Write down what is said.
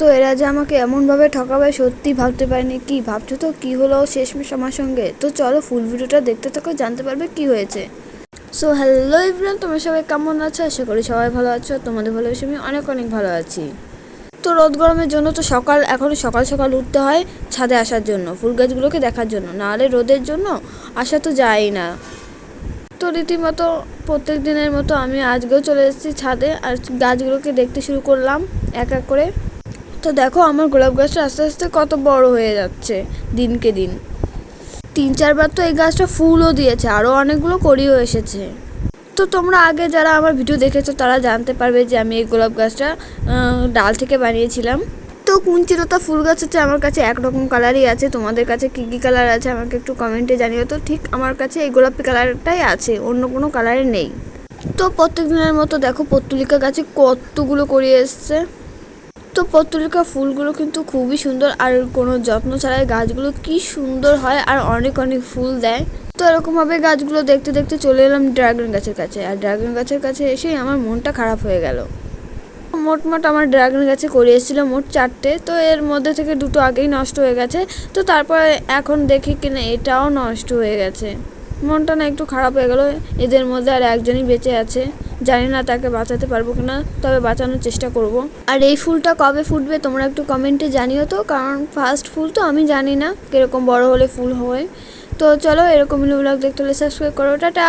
তো এরা যে আমাকে এমনভাবে ঠকাবে সত্যি ভাবতে পারিনি। কি ভাবছো তো কি হলো শেষমেশ আমার সঙ্গে? তো চলো ফুল ভিডিওটা দেখতে থাকো, জানতে পারবে কি হয়েছে। সো হ্যালো এভরিওয়ান, তোমরা সবাই কেমন আছো? আশা করি সবাই ভালো আছো। তোমাদের ভালোবেসে আমি অনেক অনেক ভালো আছি। তো রোদ গরমের জন্য তো এখন সকাল সকাল উঠতে হয় ছাদে আসার জন্য, ফুল গাছগুলোকে দেখার জন্য, নাহলে রোদের জন্য আসা তো যায়ই না। তো রীতিমতো প্রত্যেক দিনের মতো আমি আজকেও চলে এসেছি ছাদে আর গাছগুলোকে দেখতে শুরু করলাম এক এক করে। তো দেখো আমার গোলাপ গাছটা আস্তে আস্তে কত বড় হয়ে যাচ্ছে দিনকে দিন। 3-4 বার তো এই গাছটা ফুলও দিয়েছে, আরও অনেকগুলো করিও এসেছে। তো তোমরা আগে যারা আমার ভিডিও দেখেছো তারা জানতে পারবে যে আমি এই গোলাপ গাছটা ডাল থেকে বানিয়েছিলাম। তো কুঞ্চিলতা ফুল গাছ হচ্ছে আমার কাছে একরকম কালারই আছে। তোমাদের কাছে কী কী কালার আছে আমাকে একটু কমেন্টে জানিও। তো ঠিক আমার কাছে এই গোলাপি কালারটাই আছে, অন্য কোনো কালারে নেই। তো প্রত্যেক দিনের মতো দেখো পত্তুলিকা গাছে কতগুলো করিয়ে এসছে। তো পত্তুলিকা ফুলগুলো কিন্তু খুবই সুন্দর, আর কোনো যত্ন ছাড়াই গাছগুলো কি সুন্দর হয় আর অনেক অনেক ফুল দেয়। তো এরকমভাবে গাছগুলো দেখতে দেখতে চলে এলাম ড্রাগন গাছের কাছে, আর ড্রাগন গাছের কাছে এসেই আমার মনটা খারাপ হয়ে গেল। মোট আমার ড্রাগন গাছে করে এসেছিলো মোট 4টে, তো এর মধ্যে থেকে 2টো আগেই নষ্ট হয়ে গেছে। তো তারপরে এখন দেখি কিনা এটাও নষ্ট হয়ে গেছে। মনটা না একটু খারাপ হয়ে গেল। এদের মধ্যে আর একজনই বেঁচে আছে, জানি না তাকে বাঁচাতে পারবো কিনা, তবে বাঁচানোর চেষ্টা করব। আর এই ফুলটা কবে ফুটবে তোমরা একটু কমেন্টে জানিও তো, কারণ ফার্স্ট ফুল তো আমি জানি না কীরকম বড় হলে ফুল হয়। তো চলো এরকম ব্লগ দেখতে হলে সাবস্ক্রাইব করো। টাটা।